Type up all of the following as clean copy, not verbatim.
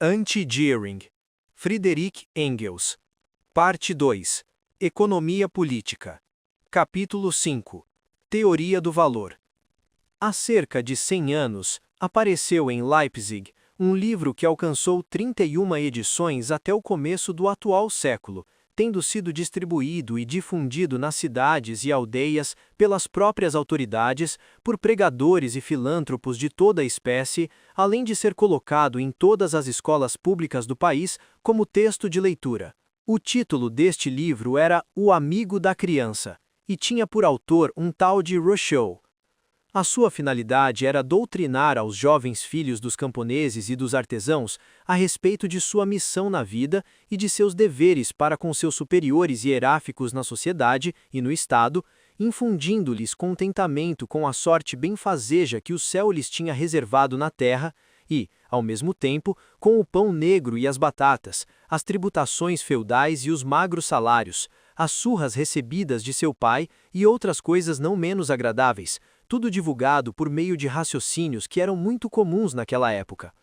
Anti-Gearing. Friedrich Engels. Parte 2. Economia política. Capítulo 5. Teoria do valor. Há cerca de 100 anos, apareceu em Leipzig um livro que alcançou 31 edições até o começo do atual século, tendo sido distribuído e difundido nas cidades e aldeias pelas próprias autoridades, por pregadores e filântropos de toda a espécie, além de ser colocado em todas as escolas públicas do país como texto de leitura. O título deste livro era O Amigo da Criança, e tinha por autor um tal de Rousseau. A sua finalidade era doutrinar aos jovens filhos dos camponeses e dos artesãos a respeito de sua missão na vida e de seus deveres para com seus superiores hierárquicos na sociedade e no Estado, infundindo-lhes contentamento com a sorte benfazeja que o céu lhes tinha reservado na terra e, ao mesmo tempo, com o pão negro e as batatas, as tributações feudais e os magros salários, as surras recebidas de seu pai e outras coisas não menos agradáveis, tudo divulgado por meio de raciocínios que eram muito comuns naquela época.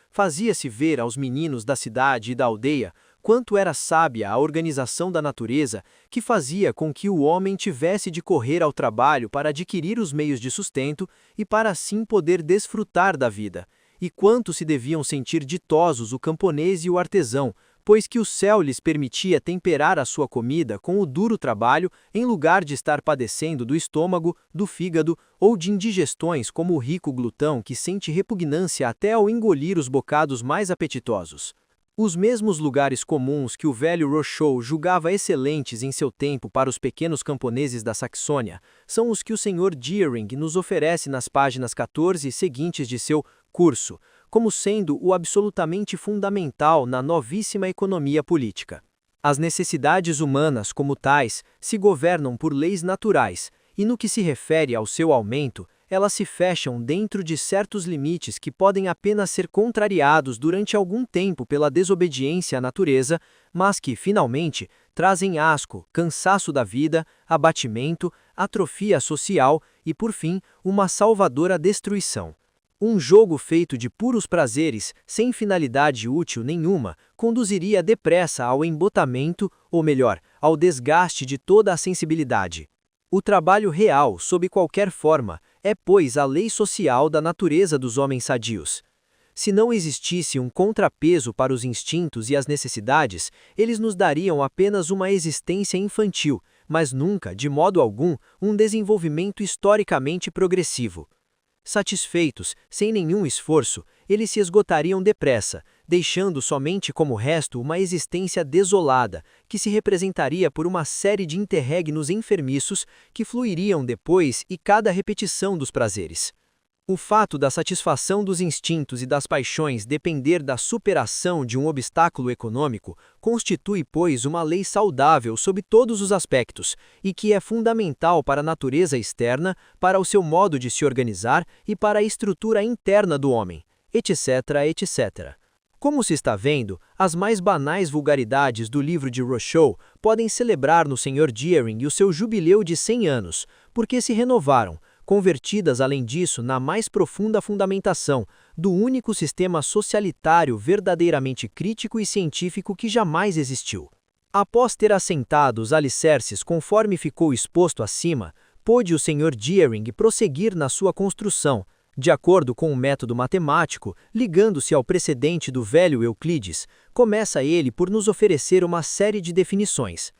Fazia-se ver aos meninos da cidade e da aldeia quanto era sábia a organização da natureza que fazia com que o homem tivesse de correr ao trabalho para adquirir os meios de sustento e para assim poder desfrutar da vida, e quanto se deviam sentir ditosos o camponês e o artesão, pois que o céu lhes permitia temperar a sua comida com o duro trabalho em lugar de estar padecendo do estômago, do fígado ou de indigestões como o rico glutão que sente repugnância até ao engolir os bocados mais apetitosos. Os mesmos lugares comuns que o velho Rousseau julgava excelentes em seu tempo para os pequenos camponeses da Saxônia são os que o Sr. Gearing nos oferece nas páginas 14 e seguintes de seu curso, como sendo o absolutamente fundamental na novíssima economia política. As necessidades humanas, como tais, se governam por leis naturais, e no que se refere ao seu aumento, elas se fecham dentro de certos limites que podem apenas ser contrariados durante algum tempo pela desobediência à natureza, mas que, finalmente, trazem asco, cansaço da vida, abatimento, atrofia social e, por fim, uma salvadora destruição. Um jogo feito de puros prazeres, sem finalidade útil nenhuma, conduziria depressa ao embotamento, ou melhor, ao desgaste de toda a sensibilidade. O trabalho real, sob qualquer forma, é, pois, a lei social da natureza dos homens sadios. Se não existisse um contrapeso para os instintos e as necessidades, eles nos dariam apenas uma existência infantil, mas nunca, de modo algum, um desenvolvimento historicamente progressivo. Satisfeitos, sem nenhum esforço, eles se esgotariam depressa, deixando somente como resto uma existência desolada, que se representaria por uma série de interregnos enfermiços que fluiriam depois e cada repetição dos prazeres. O fato da satisfação dos instintos e das paixões depender da superação de um obstáculo econômico constitui, pois, uma lei saudável sob todos os aspectos, e que é fundamental para a natureza externa, para o seu modo de se organizar e para a estrutura interna do homem, etc., etc. Como se está vendo, as mais banais vulgaridades do livro de Rousseau podem celebrar no Sr. Gearing o seu jubileu de 100 anos, porque se renovaram, convertidas além disso na mais profunda fundamentação do único sistema socialitário verdadeiramente crítico e científico que jamais existiu. Após ter assentado os alicerces conforme ficou exposto acima, pôde o Sr. Gearing prosseguir na sua construção, de acordo com o método matemático, ligando-se ao precedente do velho Euclides, começa ele por nos oferecer uma série de definições.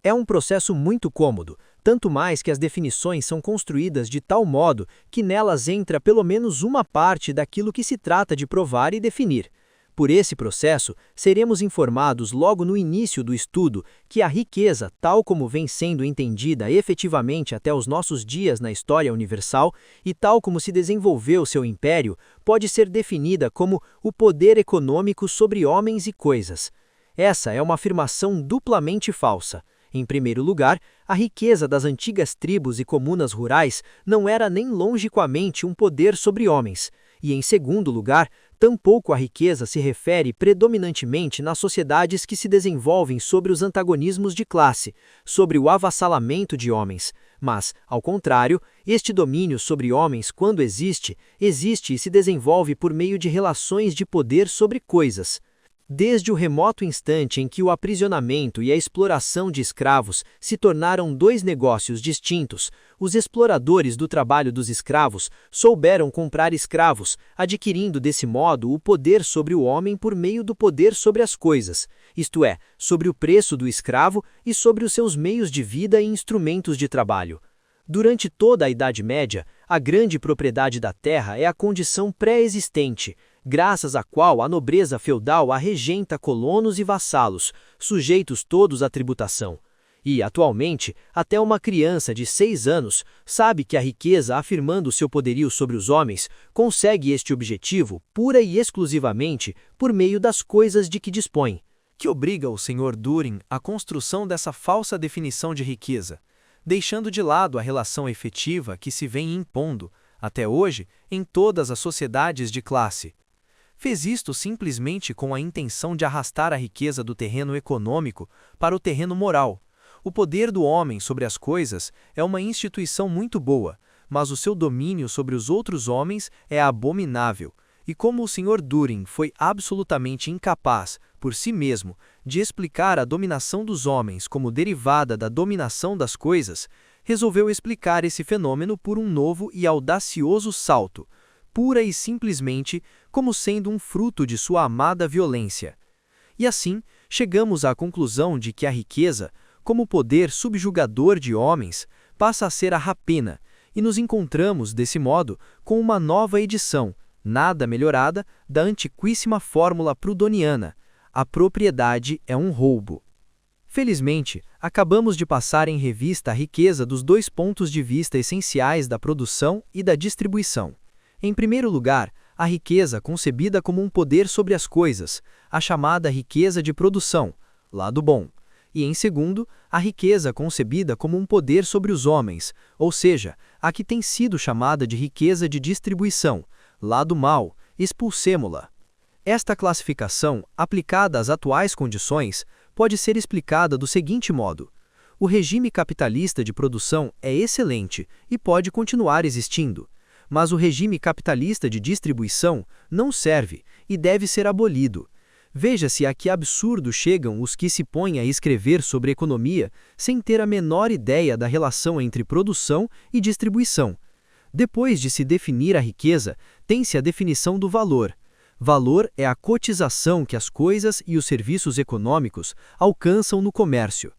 É um processo muito cômodo, tanto mais que as definições são construídas de tal modo que nelas entra pelo menos uma parte daquilo que se trata de provar e definir. Por esse processo, seremos informados logo no início do estudo que a riqueza, tal como vem sendo entendida efetivamente até os nossos dias na história universal e tal como se desenvolveu seu império, pode ser definida como o poder econômico sobre homens e coisas. Essa é uma afirmação duplamente falsa. Em primeiro lugar, a riqueza das antigas tribos e comunas rurais não era nem longínquamente um poder sobre homens, e em segundo lugar, tampouco a riqueza se refere predominantemente nas sociedades que se desenvolvem sobre os antagonismos de classe, sobre o avassalamento de homens, mas, ao contrário, este domínio sobre homens, quando existe, existe e se desenvolve por meio de relações de poder sobre coisas. Desde o remoto instante em que o aprisionamento e a exploração de escravos se tornaram dois negócios distintos, os exploradores do trabalho dos escravos souberam comprar escravos, adquirindo desse modo o poder sobre o homem por meio do poder sobre as coisas, isto é, sobre o preço do escravo e sobre os seus meios de vida e instrumentos de trabalho. Durante toda a Idade Média, a grande propriedade da terra é a condição pré-existente, graças à qual a nobreza feudal arregenta colonos e vassalos, sujeitos todos à tributação. E, atualmente, até uma criança de 6 anos sabe que a riqueza, afirmando seu poderio sobre os homens, consegue este objetivo pura e exclusivamente por meio das coisas de que dispõe. Que obriga o Sr. Düring à construção dessa falsa definição de riqueza, deixando de lado a relação efetiva que se vem impondo, até hoje, em todas as sociedades de classe. Fez isto simplesmente com a intenção de arrastar a riqueza do terreno econômico para o terreno moral. O poder do homem sobre as coisas é uma instituição muito boa, mas o seu domínio sobre os outros homens é abominável. E como o Sr. Düring foi absolutamente incapaz, por si mesmo, de explicar a dominação dos homens como derivada da dominação das coisas, resolveu explicar esse fenômeno por um novo e audacioso salto, pura e simplesmente como sendo um fruto de sua amada violência. E assim, chegamos à conclusão de que a riqueza, como poder subjugador de homens, passa a ser a rapina, e nos encontramos, desse modo, com uma nova edição, nada melhorada, da antiquíssima fórmula prudoniana: a propriedade é um roubo. Felizmente, acabamos de passar em revista a riqueza dos dois pontos de vista essenciais da produção e da distribuição. Em primeiro lugar, a riqueza concebida como um poder sobre as coisas, a chamada riqueza de produção, lado bom. E em segundo, a riqueza concebida como um poder sobre os homens, ou seja, a que tem sido chamada de riqueza de distribuição, lado mau, expulsemo-la. Esta classificação, aplicada às atuais condições, pode ser explicada do seguinte modo: o regime capitalista de produção é excelente e pode continuar existindo, mas o regime capitalista de distribuição não serve e deve ser abolido. Veja-se a que absurdo chegam os que se põem a escrever sobre economia sem ter a menor ideia da relação entre produção e distribuição. Depois de se definir a riqueza, tem-se a definição do valor. Valor é a cotização que as coisas e os serviços econômicos alcançam no comércio.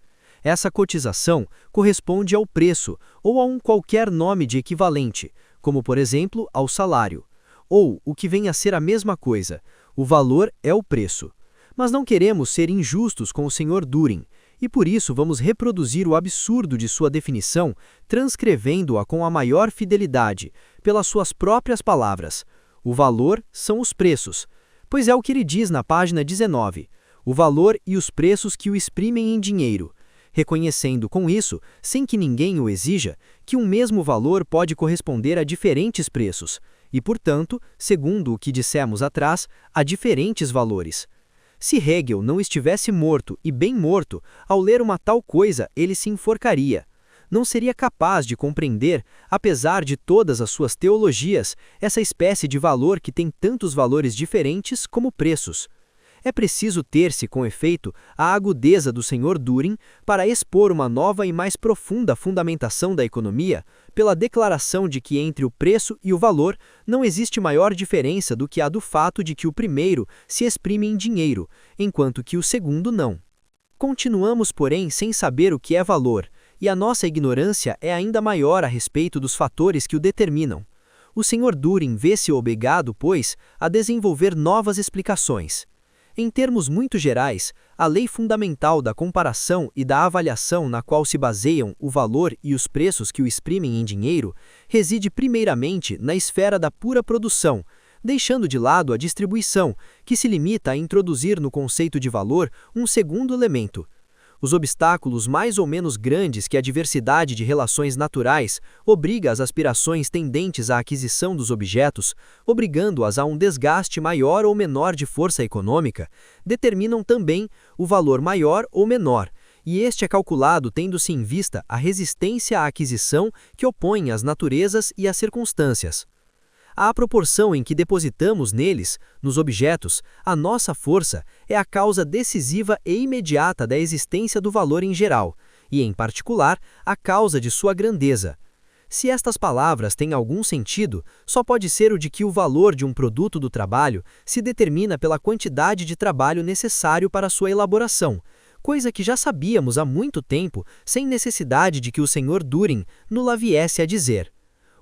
Essa cotização corresponde ao preço ou a um qualquer nome de equivalente, como por exemplo ao salário. Ou, o que vem a ser a mesma coisa, o valor é o preço. Mas não queremos ser injustos com o Sr. Düring, e por isso vamos reproduzir o absurdo de sua definição, transcrevendo-a com a maior fidelidade, pelas suas próprias palavras. O valor são os preços, pois é o que ele diz na página 19, o valor e os preços que o exprimem em dinheiro, reconhecendo com isso, sem que ninguém o exija, que um mesmo valor pode corresponder a diferentes preços, e, portanto, segundo o que dissemos atrás, a diferentes valores. Se Hegel não estivesse morto, e bem morto, ao ler uma tal coisa ele se enforcaria. Não seria capaz de compreender, apesar de todas as suas teologias, essa espécie de valor que tem tantos valores diferentes como preços. É preciso ter-se, com efeito, a agudeza do Sr. Düring para expor uma nova e mais profunda fundamentação da economia, pela declaração de que entre o preço e o valor não existe maior diferença do que a do fato de que o primeiro se exprime em dinheiro, enquanto que o segundo não. Continuamos, porém, sem saber o que é valor, e a nossa ignorância é ainda maior a respeito dos fatores que o determinam. O Sr. Düring vê-se obrigado, pois, a desenvolver novas explicações. Em termos muito gerais, a lei fundamental da comparação e da avaliação na qual se baseiam o valor e os preços que o exprimem em dinheiro reside primeiramente na esfera da pura produção, deixando de lado a distribuição, que se limita a introduzir no conceito de valor um segundo elemento. Os obstáculos mais ou menos grandes que a diversidade de relações naturais obriga às aspirações tendentes à aquisição dos objetos, obrigando-as a um desgaste maior ou menor de força econômica, determinam também o valor maior ou menor, e este é calculado tendo-se em vista a resistência à aquisição que opõe as naturezas e as circunstâncias. À proporção em que depositamos neles, nos objetos, a nossa força é a causa decisiva e imediata da existência do valor em geral, e, em particular, a causa de sua grandeza. Se estas palavras têm algum sentido, só pode ser o de que o valor de um produto do trabalho se determina pela quantidade de trabalho necessário para sua elaboração, coisa que já sabíamos há muito tempo, sem necessidade de que o Sr. Düring nos viesse a dizer.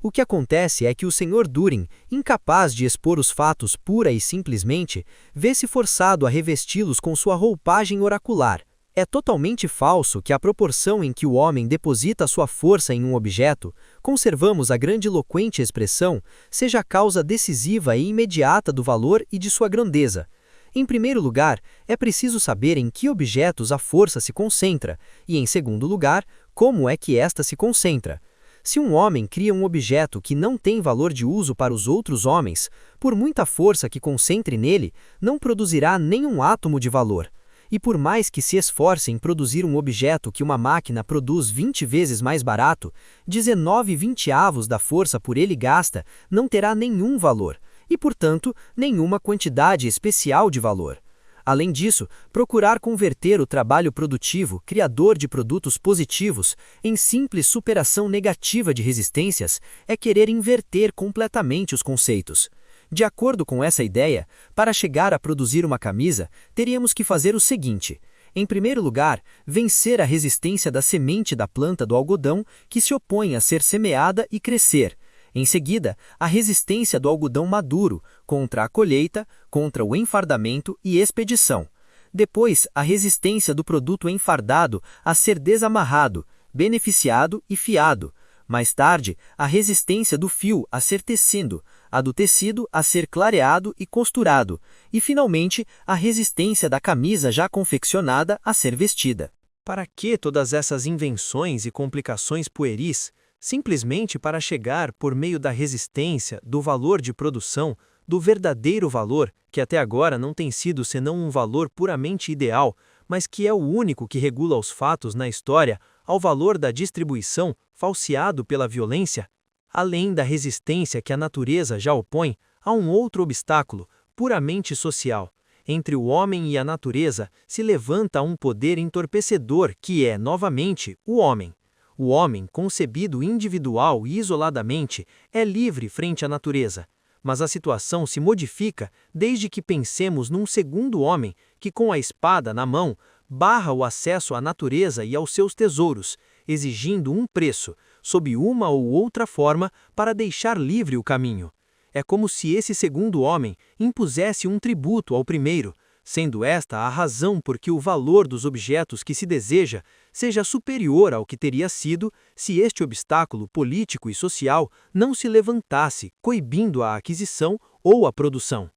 O que acontece é que o Sr. Düring, incapaz de expor os fatos pura e simplesmente, vê-se forçado a revesti-los com sua roupagem oracular. É totalmente falso que à proporção em que o homem deposita sua força em um objeto, conservamos a grandiloquente expressão, seja a causa decisiva e imediata do valor e de sua grandeza. Em primeiro lugar, é preciso saber em que objetos a força se concentra, e em segundo lugar, como é que esta se concentra. Se um homem cria um objeto que não tem valor de uso para os outros homens, por muita força que concentre nele, não produzirá nenhum átomo de valor. E por mais que se esforce em produzir um objeto que uma máquina produz 20 vezes mais barato, 19/20 da força por ele gasta não terá nenhum valor, e portanto, nenhuma quantidade especial de valor. Além disso, procurar converter o trabalho produtivo, criador de produtos positivos, em simples superação negativa de resistências, é querer inverter completamente os conceitos. De acordo com essa ideia, para chegar a produzir uma camisa, teríamos que fazer o seguinte: em primeiro lugar, vencer a resistência da semente da planta do algodão que se opõe a ser semeada e crescer. Em seguida, a resistência do algodão maduro contra a colheita, contra o enfardamento e expedição. Depois, a resistência do produto enfardado a ser desamarrado, beneficiado e fiado. Mais tarde, a resistência do fio a ser tecido, a do tecido a ser clareado e costurado. E, finalmente, a resistência da camisa já confeccionada a ser vestida. Para que todas essas invenções e complicações pueris? Simplesmente para chegar, por meio da resistência, do valor de produção, do verdadeiro valor, que até agora não tem sido senão um valor puramente ideal, mas que é o único que regula os fatos na história, ao valor da distribuição, falseado pela violência? Além da resistência que a natureza já opõe, há um outro obstáculo, puramente social. Entre o homem e a natureza se levanta um poder entorpecedor que é, novamente, o homem. O homem, concebido individual e isoladamente, é livre frente à natureza. Mas a situação se modifica desde que pensemos num segundo homem que, com a espada na mão, barra o acesso à natureza e aos seus tesouros, exigindo um preço, sob uma ou outra forma, para deixar livre o caminho. É como se esse segundo homem impusesse um tributo ao primeiro, sendo esta a razão por que o valor dos objetos que se deseja seja superior ao que teria sido se este obstáculo político e social não se levantasse, coibindo a aquisição ou a produção.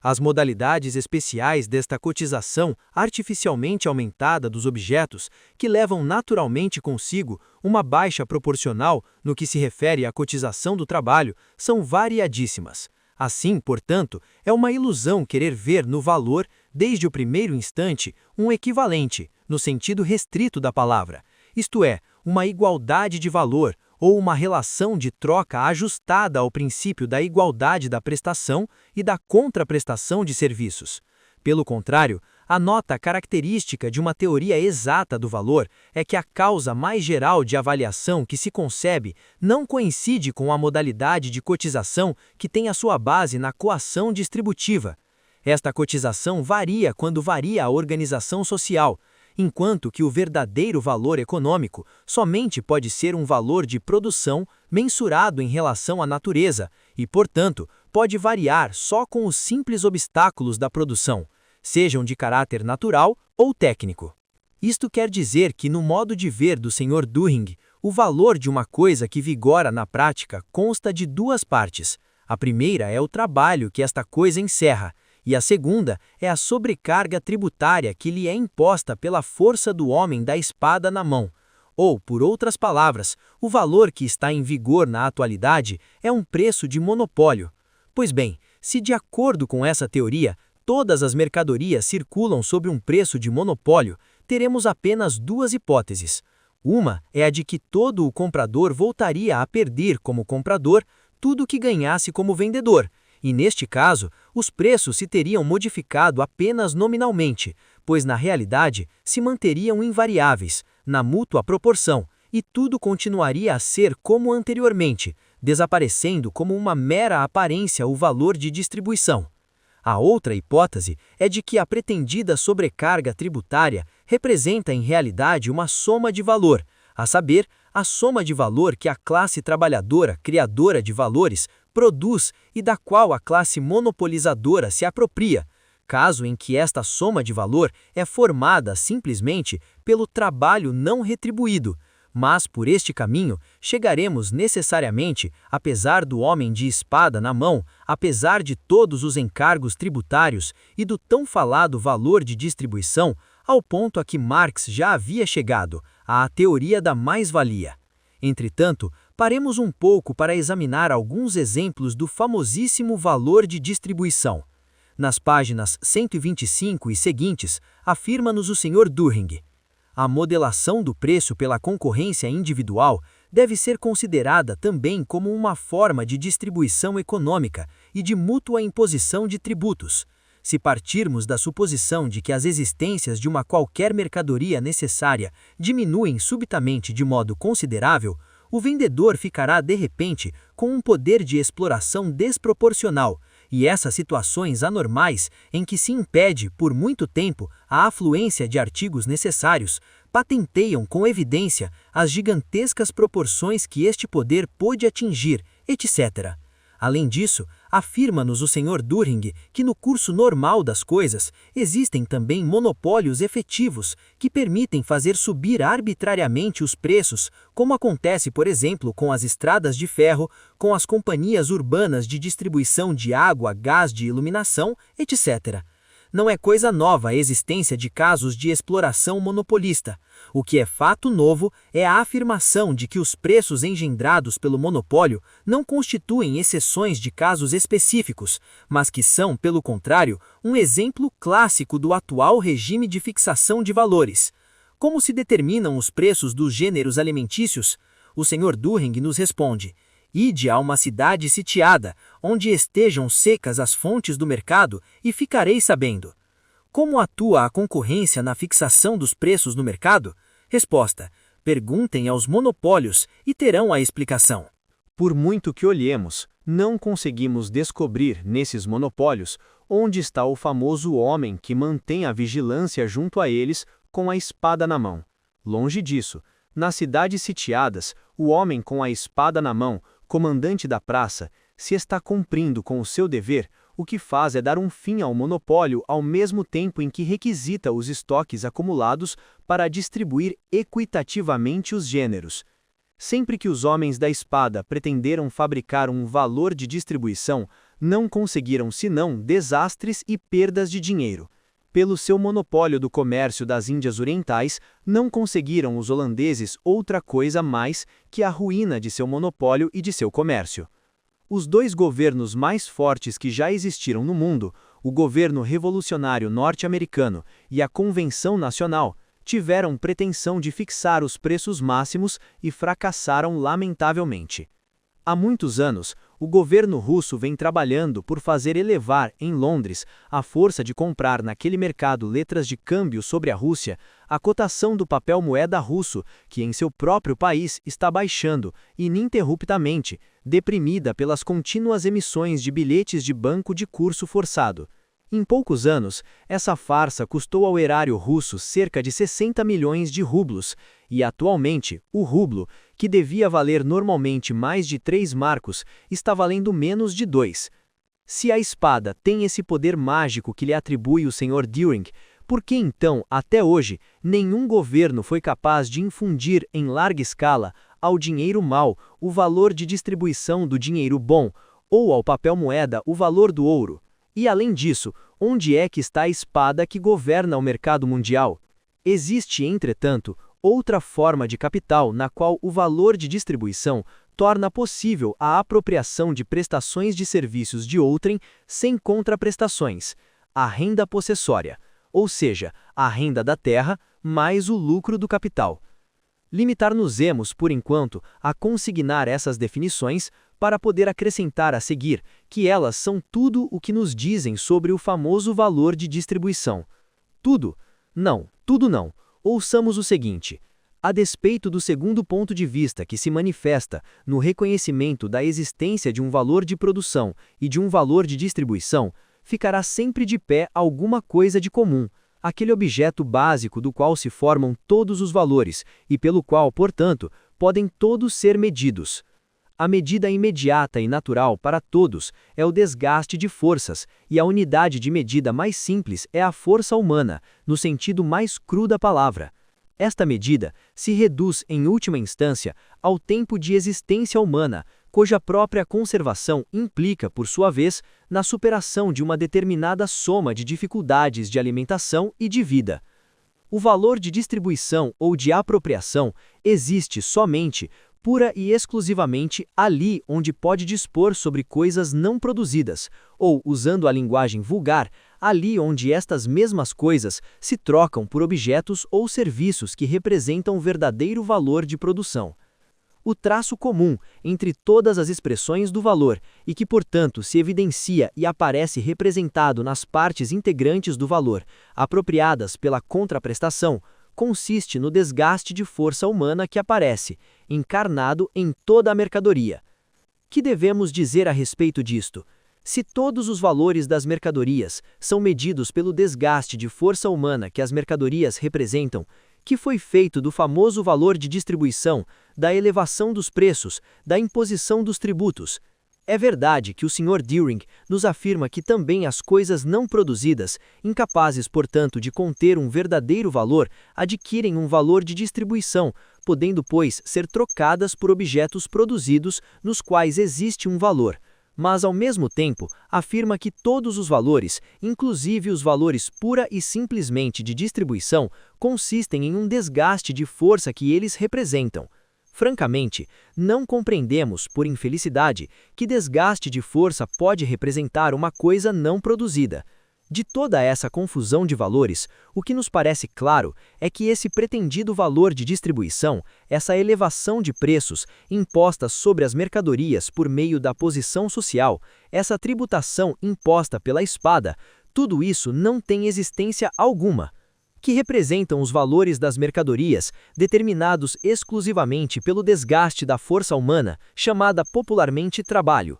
As modalidades especiais desta cotização artificialmente aumentada dos objetos, que levam naturalmente consigo uma baixa proporcional no que se refere à cotização do trabalho, são variadíssimas. Assim, portanto, é uma ilusão querer ver no valor, desde o primeiro instante, um equivalente, no sentido restrito da palavra, isto é, uma igualdade de valor, ou uma relação de troca ajustada ao princípio da igualdade da prestação e da contraprestação de serviços. Pelo contrário, a nota característica de uma teoria exata do valor é que a causa mais geral de avaliação que se concebe não coincide com a modalidade de cotização que tem a sua base na coação distributiva. Esta cotização varia quando varia a organização social, enquanto que o verdadeiro valor econômico somente pode ser um valor de produção mensurado em relação à natureza e, portanto, pode variar só com os simples obstáculos da produção, sejam de caráter natural ou técnico. Isto quer dizer que, no modo de ver do Sr. Düring, o valor de uma coisa que vigora na prática consta de duas partes. A primeira é o trabalho que esta coisa encerra, e a segunda é a sobrecarga tributária que lhe é imposta pela força do homem da espada na mão. Ou, por outras palavras, o valor que está em vigor na atualidade é um preço de monopólio. Pois bem, se de acordo com essa teoria, todas as mercadorias circulam sob um preço de monopólio, teremos apenas duas hipóteses. Uma é a de que todo o comprador voltaria a perder como comprador, tudo o que ganhasse como vendedor, e neste caso, os preços se teriam modificado apenas nominalmente, pois na realidade se manteriam invariáveis, na mútua proporção, e tudo continuaria a ser como anteriormente, desaparecendo como uma mera aparência o valor de distribuição. A outra hipótese é de que a pretendida sobrecarga tributária representa em realidade uma soma de valor, a saber, a soma de valor que a classe trabalhadora criadora de valores produz e da qual a classe monopolizadora se apropria, caso em que esta soma de valor é formada simplesmente pelo trabalho não retribuído. Mas por este caminho chegaremos necessariamente, apesar do homem de espada na mão, apesar de todos os encargos tributários e do tão falado valor de distribuição, ao ponto a que Marx já havia chegado, à teoria da mais-valia. Entretanto, paremos um pouco para examinar alguns exemplos do famosíssimo valor de distribuição. Nas páginas 125 e seguintes, afirma-nos o Sr. Dühring: a modelação do preço pela concorrência individual deve ser considerada também como uma forma de distribuição econômica e de mútua imposição de tributos. Se partirmos da suposição de que as existências de uma qualquer mercadoria necessária diminuem subitamente de modo considerável, o vendedor ficará de repente com um poder de exploração desproporcional, e essas situações anormais em que se impede por muito tempo a afluência de artigos necessários, patenteiam com evidência as gigantescas proporções que este poder pôde atingir, etc. Além disso, afirma-nos o Sr. Dühring que no curso normal das coisas existem também monopólios efetivos que permitem fazer subir arbitrariamente os preços, como acontece, por exemplo, com as estradas de ferro, com as companhias urbanas de distribuição de água, gás de iluminação, etc. Não é coisa nova a existência de casos de exploração monopolista. O que é fato novo é a afirmação de que os preços engendrados pelo monopólio não constituem exceções de casos específicos, mas que são, pelo contrário, um exemplo clássico do atual regime de fixação de valores. Como se determinam os preços dos gêneros alimentícios? O Sr. Dühring nos responde: ide a uma cidade sitiada, onde estejam secas as fontes do mercado, e ficareis sabendo. Como atua a concorrência na fixação dos preços no mercado? Resposta: perguntem aos monopólios e terão a explicação. Por muito que olhemos, não conseguimos descobrir nesses monopólios onde está o famoso homem que mantém a vigilância junto a eles com a espada na mão. Longe disso, nas cidades sitiadas, o homem com a espada na mão, comandante da praça, se está cumprindo com o seu dever, o que faz é dar um fim ao monopólio ao mesmo tempo em que requisita os estoques acumulados para distribuir equitativamente os gêneros. Sempre que os homens da espada pretenderam fabricar um valor de distribuição, não conseguiram senão desastres e perdas de dinheiro. Pelo seu monopólio do comércio das Índias Orientais, não conseguiram os holandeses outra coisa mais que a ruína de seu monopólio e de seu comércio. Os dois governos mais fortes que já existiram no mundo, o governo revolucionário norte-americano e a Convenção Nacional, tiveram pretensão de fixar os preços máximos e fracassaram lamentavelmente. Há muitos anos, o governo russo vem trabalhando por fazer elevar, em Londres, a força de comprar naquele mercado letras de câmbio sobre a Rússia, a cotação do papel moeda russo, que em seu próprio país está baixando, ininterruptamente, deprimida pelas contínuas emissões de bilhetes de banco de curso forçado. Em poucos anos, essa farsa custou ao erário russo cerca de 60 milhões de rublos, e atualmente, o rublo, que devia valer normalmente mais de 3 marcos, está valendo menos de 2. Se a espada tem esse poder mágico que lhe atribui o Sr. Dühring, por que então, até hoje, nenhum governo foi capaz de infundir em larga escala ao dinheiro mau o valor de distribuição do dinheiro bom, ou ao papel moeda o valor do ouro? E além disso, onde é que está a espada que governa o mercado mundial? Existe, entretanto, outra forma de capital na qual o valor de distribuição torna possível a apropriação de prestações de serviços de outrem sem contraprestações, a renda possessória, ou seja, a renda da terra mais o lucro do capital. Limitar-nos-emos, por enquanto, a consignar essas definições, para poder acrescentar a seguir que elas são tudo o que nos dizem sobre o famoso valor de distribuição. Tudo? Não, tudo não. Ouçamos o seguinte. A despeito do segundo ponto de vista que se manifesta no reconhecimento da existência de um valor de produção e de um valor de distribuição, ficará sempre de pé alguma coisa de comum, aquele objeto básico do qual se formam todos os valores e pelo qual, portanto, podem todos ser medidos. A medida imediata e natural para todos é o desgaste de forças, e a unidade de medida mais simples é a força humana, no sentido mais cru da palavra. Esta medida se reduz, em última instância, ao tempo de existência humana, cuja própria conservação implica, por sua vez, na superação de uma determinada soma de dificuldades de alimentação e de vida. O valor de distribuição ou de apropriação existe somente, pura e exclusivamente, ali onde pode dispor sobre coisas não produzidas, ou, usando a linguagem vulgar, ali onde estas mesmas coisas se trocam por objetos ou serviços que representam verdadeiro valor de produção. O traço comum entre todas as expressões do valor, e que, portanto, se evidencia e aparece representado nas partes integrantes do valor, apropriadas pela contraprestação, consiste no desgaste de força humana que aparece, encarnado em toda a mercadoria. Que devemos dizer a respeito disto? Se todos os valores das mercadorias são medidos pelo desgaste de força humana que as mercadorias representam, que foi feito do famoso valor de distribuição, da elevação dos preços, da imposição dos tributos? É verdade que o Sr. Düring nos afirma que também as coisas não produzidas, incapazes, portanto, de conter um verdadeiro valor, adquirem um valor de distribuição, podendo, pois, ser trocadas por objetos produzidos nos quais existe um valor. Mas, ao mesmo tempo, afirma que todos os valores, inclusive os valores pura e simplesmente de distribuição, consistem em um desgaste de força que eles representam. Francamente, não compreendemos, por infelicidade, que desgaste de força pode representar uma coisa não produzida. De toda essa confusão de valores, o que nos parece claro é que esse pretendido valor de distribuição, essa elevação de preços imposta sobre as mercadorias por meio da posição social, essa tributação imposta pela espada, tudo isso não tem existência alguma. Que representam os valores das mercadorias, determinados exclusivamente pelo desgaste da força humana, chamada popularmente trabalho.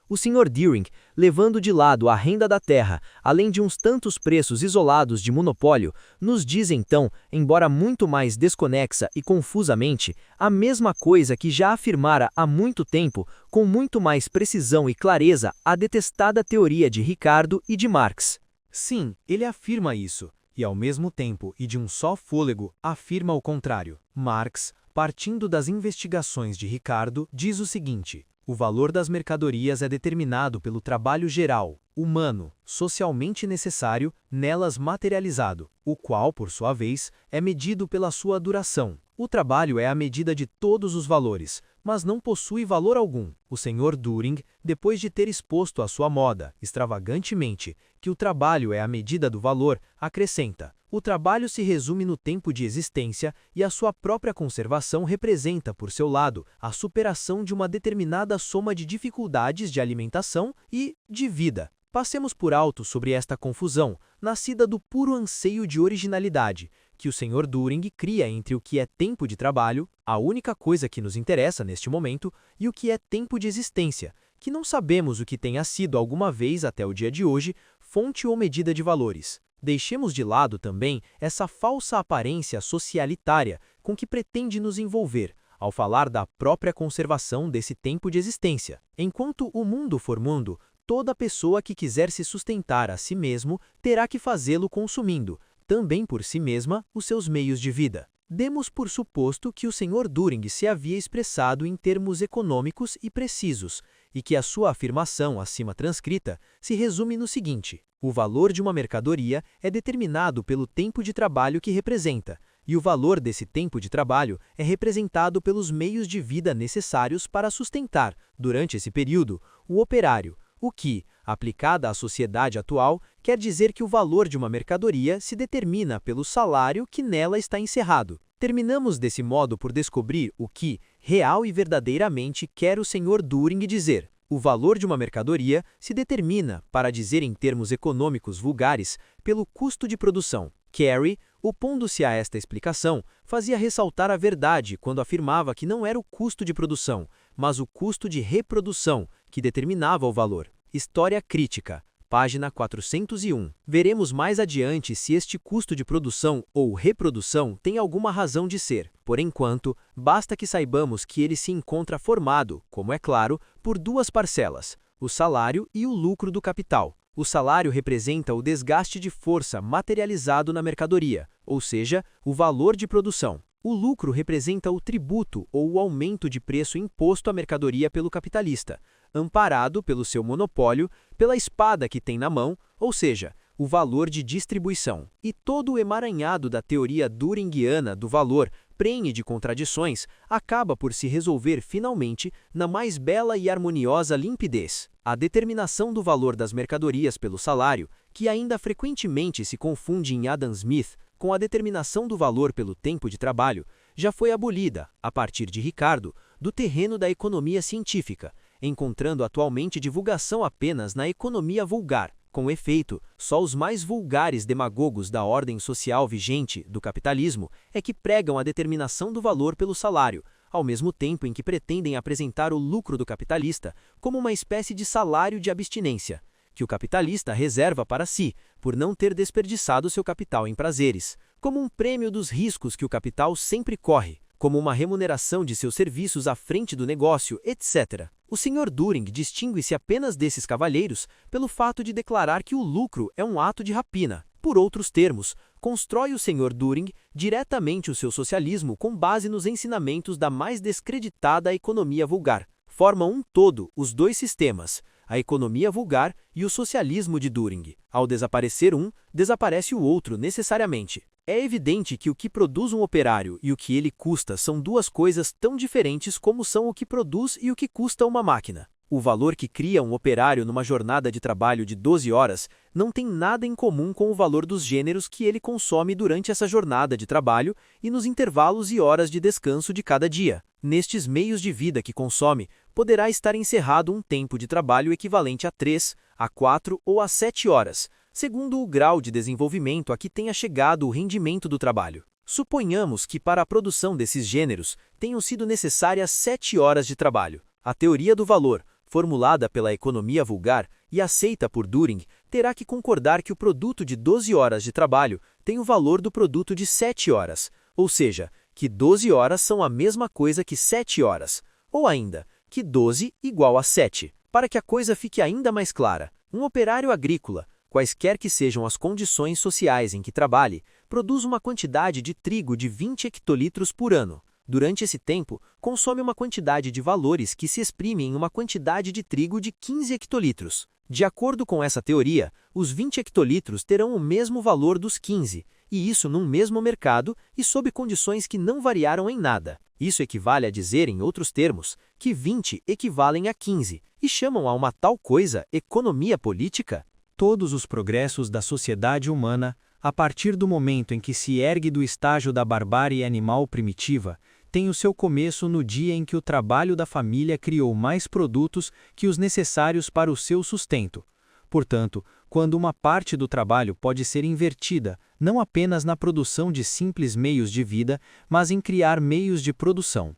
O Sr. Düring, levando de lado a renda da terra, além de uns tantos preços isolados de monopólio, nos diz então, embora muito mais desconexa e confusamente, a mesma coisa que já afirmara há muito tempo, com muito mais precisão e clareza, a detestada teoria de Ricardo e de Marx. Sim, ele afirma isso. E ao mesmo tempo, e de um só fôlego, afirma o contrário. Marx, partindo das investigações de Ricardo, diz o seguinte: o valor das mercadorias é determinado pelo trabalho geral, humano, socialmente necessário, nelas materializado, o qual, por sua vez, é medido pela sua duração. O trabalho é a medida de todos os valores, mas não possui valor algum. O Sr. Düring, depois de ter exposto à sua moda, extravagantemente, que o trabalho é a medida do valor, acrescenta: o trabalho se resume no tempo de existência e a sua própria conservação representa, por seu lado, a superação de uma determinada soma de dificuldades de alimentação e de vida. Passemos por alto sobre esta confusão, nascida do puro anseio de originalidade, que o Sr. Düring cria entre o que é tempo de trabalho, a única coisa que nos interessa neste momento, e o que é tempo de existência, que não sabemos o que tenha sido alguma vez até o dia de hoje, fonte ou medida de valores. Deixemos de lado também essa falsa aparência socialitária com que pretende nos envolver, ao falar da própria conservação desse tempo de existência. Enquanto o mundo for mundo, toda pessoa que quiser se sustentar a si mesmo terá que fazê-lo consumindo, também por si mesma, os seus meios de vida. Demos por suposto que o Sr. Düring se havia expressado em termos econômicos e precisos, e que a sua afirmação acima transcrita se resume no seguinte: o valor de uma mercadoria é determinado pelo tempo de trabalho que representa, e o valor desse tempo de trabalho é representado pelos meios de vida necessários para sustentar, durante esse período, o operário, o que, aplicada à sociedade atual, quer dizer que o valor de uma mercadoria se determina pelo salário que nela está encerrado. Terminamos desse modo por descobrir o que, Real e verdadeiramente quer o Sr. Düring dizer: o valor de uma mercadoria se determina, para dizer em termos econômicos vulgares, pelo custo de produção. Carey, opondo-se a esta explicação, fazia ressaltar a verdade quando afirmava que não era o custo de produção, mas o custo de reprodução que determinava o valor. História crítica. Página 401. Veremos mais adiante se este custo de produção ou reprodução tem alguma razão de ser. Por enquanto, basta que saibamos que ele se encontra formado, como é claro, por duas parcelas, o salário e o lucro do capital. O salário representa o desgaste de força materializado na mercadoria, ou seja, o valor de produção. O lucro representa o tributo ou o aumento de preço imposto à mercadoria pelo capitalista, amparado pelo seu monopólio, pela espada que tem na mão, ou seja, o valor de distribuição. E todo o emaranhado da teoria düringiana do valor, prenhe de contradições, acaba por se resolver finalmente na mais bela e harmoniosa limpidez. A determinação do valor das mercadorias pelo salário, que ainda frequentemente se confunde em Adam Smith com a determinação do valor pelo tempo de trabalho, já foi abolida, a partir de Ricardo, do terreno da economia científica, encontrando atualmente divulgação apenas na economia vulgar. Com efeito, só os mais vulgares demagogos da ordem social vigente do capitalismo é que pregam a determinação do valor pelo salário, ao mesmo tempo em que pretendem apresentar o lucro do capitalista como uma espécie de salário de abstinência, que o capitalista reserva para si, por não ter desperdiçado seu capital em prazeres, como um prêmio dos riscos que o capital sempre corre, como uma remuneração de seus serviços à frente do negócio, etc. O Sr. Düring distingue-se apenas desses cavalheiros pelo fato de declarar que o lucro é um ato de rapina. Por outros termos, constrói o Sr. Düring diretamente o seu socialismo com base nos ensinamentos da mais descreditada economia vulgar. Formam um todo os dois sistemas, a economia vulgar e o socialismo de Düring. Ao desaparecer um, desaparece o outro necessariamente. É evidente que o que produz um operário e o que ele custa são duas coisas tão diferentes como são o que produz e o que custa uma máquina. O valor que cria um operário numa jornada de trabalho de 12 horas não tem nada em comum com o valor dos gêneros que ele consome durante essa jornada de trabalho e nos intervalos e horas de descanso de cada dia. Nestes meios de vida que consome, poderá estar encerrado um tempo de trabalho equivalente a 3, a 4 ou a 7 horas, segundo o grau de desenvolvimento a que tenha chegado o rendimento do trabalho. Suponhamos que para a produção desses gêneros tenham sido necessárias 7 horas de trabalho. A teoria do valor, formulada pela economia vulgar e aceita por Düring, terá que concordar que o produto de 12 horas de trabalho tem o valor do produto de 7 horas, ou seja, que 12 horas são a mesma coisa que 7 horas, ou ainda, que 12 igual a 7. Para que a coisa fique ainda mais clara, um operário agrícola, quaisquer que sejam as condições sociais em que trabalhe, produz uma quantidade de trigo de 20 hectolitros por ano. Durante esse tempo, consome uma quantidade de valores que se exprime em uma quantidade de trigo de 15 hectolitros. De acordo com essa teoria, os 20 hectolitros terão o mesmo valor dos 15, e isso num mesmo mercado e sob condições que não variaram em nada. Isso equivale a dizer, em outros termos, que 20 equivalem a 15, e chamam a uma tal coisa economia política? Todos os progressos da sociedade humana, a partir do momento em que se ergue do estágio da barbárie animal primitiva, tem o seu começo no dia em que o trabalho da família criou mais produtos que os necessários para o seu sustento. Portanto, quando uma parte do trabalho pode ser invertida, não apenas na produção de simples meios de vida, mas em criar meios de produção.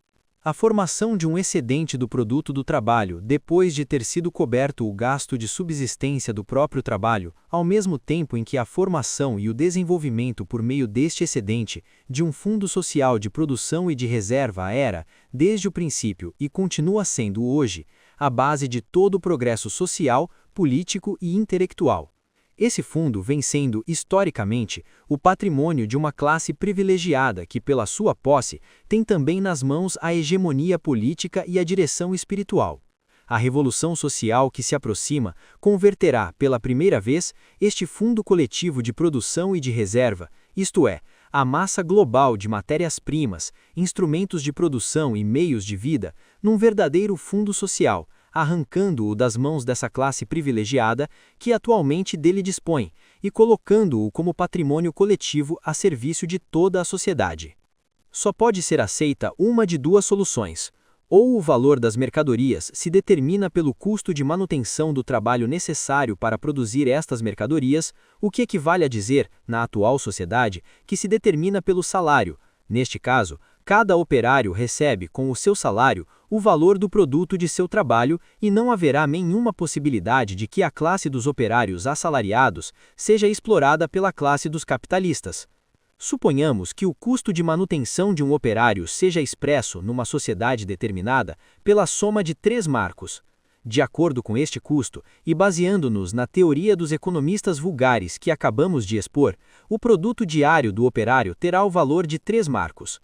A formação de um excedente do produto do trabalho, depois de ter sido coberto o gasto de subsistência do próprio trabalho, ao mesmo tempo em que a formação e o desenvolvimento por meio deste excedente, de um fundo social de produção e de reserva era, desde o princípio e continua sendo hoje, a base de todo o progresso social, político e intelectual. Esse fundo vem sendo, historicamente, o patrimônio de uma classe privilegiada que, pela sua posse, tem também nas mãos a hegemonia política e a direção espiritual. A revolução social que se aproxima converterá, pela primeira vez, este fundo coletivo de produção e de reserva, isto é, a massa global de matérias-primas, instrumentos de produção e meios de vida, num verdadeiro fundo social, arrancando-o das mãos dessa classe privilegiada que atualmente dele dispõe e colocando-o como patrimônio coletivo a serviço de toda a sociedade. Só pode ser aceita uma de duas soluções. Ou o valor das mercadorias se determina pelo custo de manutenção do trabalho necessário para produzir estas mercadorias, o que equivale a dizer, na atual sociedade, que se determina pelo salário. Neste caso, cada operário recebe, com o seu salário, o valor do produto de seu trabalho e não haverá nenhuma possibilidade de que a classe dos operários assalariados seja explorada pela classe dos capitalistas. Suponhamos que o custo de manutenção de um operário seja expresso, numa sociedade determinada, pela soma de 3 marcos. De acordo com este custo, e baseando-nos na teoria dos economistas vulgares que acabamos de expor, o produto diário do operário terá o valor de 3 marcos.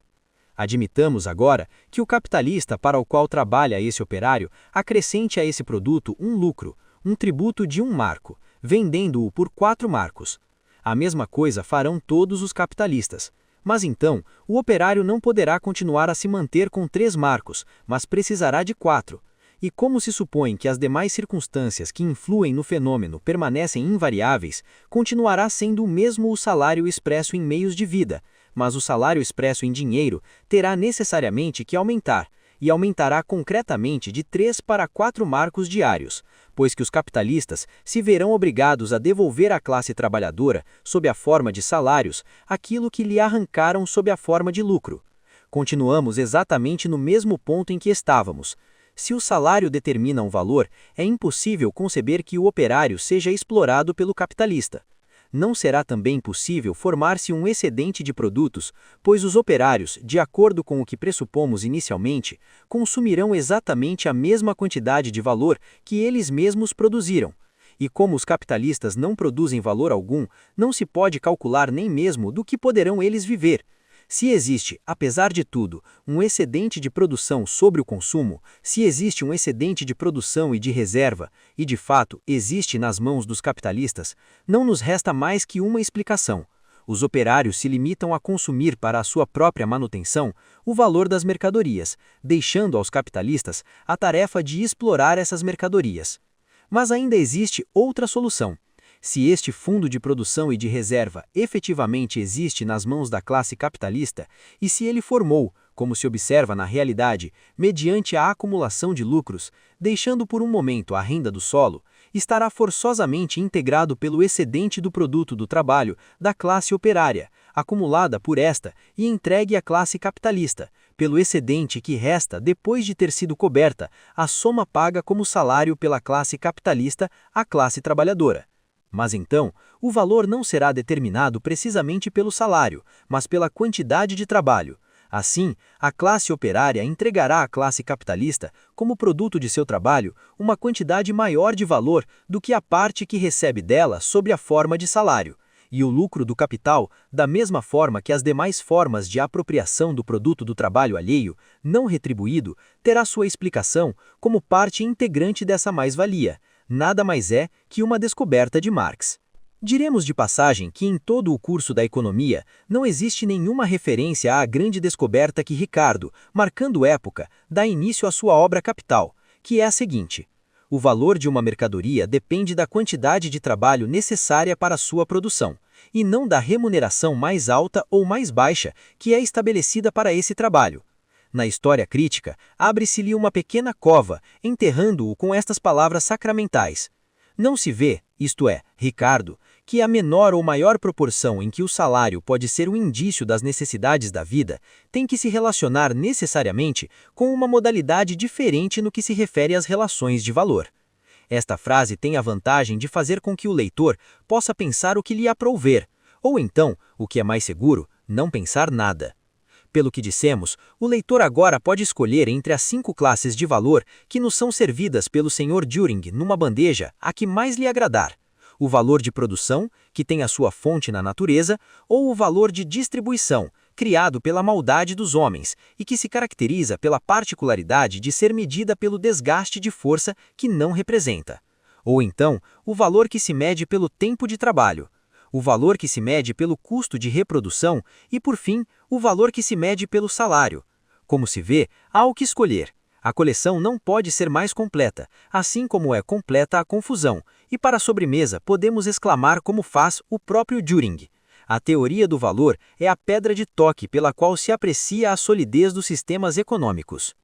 Admitamos agora que o capitalista para o qual trabalha esse operário acrescente a esse produto um lucro, um tributo de 1 marco, vendendo-o por 4 marcos. A mesma coisa farão todos os capitalistas. Mas então, o operário não poderá continuar a se manter com 3 marcos, mas precisará de 4. E como se supõe que as demais circunstâncias que influem no fenômeno permanecem invariáveis, continuará sendo o mesmo o salário expresso em meios de vida, mas o salário expresso em dinheiro terá necessariamente que aumentar, e aumentará concretamente de 3 para 4 marcos diários, pois que os capitalistas se verão obrigados a devolver à classe trabalhadora, sob a forma de salários, aquilo que lhe arrancaram sob a forma de lucro. Continuamos exatamente no mesmo ponto em que estávamos. Se o salário determina um valor, é impossível conceber que o operário seja explorado pelo capitalista. Não será também possível formar-se um excedente de produtos, pois os operários, de acordo com o que pressupomos inicialmente, consumirão exatamente a mesma quantidade de valor que eles mesmos produziram. E como os capitalistas não produzem valor algum, não se pode calcular nem mesmo do que poderão eles viver. Se existe, apesar de tudo, um excedente de produção sobre o consumo, se existe um excedente de produção e de reserva, e de fato existe nas mãos dos capitalistas, não nos resta mais que uma explicação. Os operários se limitam a consumir para a sua própria manutenção o valor das mercadorias, deixando aos capitalistas a tarefa de explorar essas mercadorias. Mas ainda existe outra solução. Se este fundo de produção e de reserva efetivamente existe nas mãos da classe capitalista, e se ele formou, como se observa na realidade, mediante a acumulação de lucros, deixando por um momento a renda do solo, estará forçosamente integrado pelo excedente do produto do trabalho da classe operária, acumulada por esta e entregue à classe capitalista, pelo excedente que resta depois de ter sido coberta a soma paga como salário pela classe capitalista à classe trabalhadora. Mas então, o valor não será determinado precisamente pelo salário, mas pela quantidade de trabalho. Assim, a classe operária entregará à classe capitalista, como produto de seu trabalho, uma quantidade maior de valor do que a parte que recebe dela sob a forma de salário. E o lucro do capital, da mesma forma que as demais formas de apropriação do produto do trabalho alheio, não retribuído, terá sua explicação como parte integrante dessa mais-valia. Nada mais é que uma descoberta de Marx. Diremos de passagem que em todo o curso da economia não existe nenhuma referência à grande descoberta que Ricardo, marcando época, dá início à sua obra capital, que é a seguinte: o valor de uma mercadoria depende da quantidade de trabalho necessária para sua produção, e não da remuneração mais alta ou mais baixa que é estabelecida para esse trabalho. Na história crítica, abre-se-lhe uma pequena cova, enterrando-o com estas palavras sacramentais. Não se vê, isto é, Ricardo, que a menor ou maior proporção em que o salário pode ser um indício das necessidades da vida, tem que se relacionar necessariamente com uma modalidade diferente no que se refere às relações de valor. Esta frase tem a vantagem de fazer com que o leitor possa pensar o que lhe aprouver, ou então, o que é mais seguro, não pensar nada. Pelo que dissemos, o leitor agora pode escolher entre as 5 classes de valor que nos são servidas pelo Sr. Düring numa bandeja a que mais lhe agradar: o valor de produção, que tem a sua fonte na natureza, ou o valor de distribuição, criado pela maldade dos homens e que se caracteriza pela particularidade de ser medida pelo desgaste de força que não representa. Ou então, o valor que se mede pelo tempo de trabalho, o valor que se mede pelo custo de reprodução e, por fim, o valor que se mede pelo salário. Como se vê, há o que escolher. A coleção não pode ser mais completa, assim como é completa a confusão, e para a sobremesa podemos exclamar como faz o próprio Düring: A teoria do valor é a pedra de toque pela qual se aprecia a solidez dos sistemas econômicos.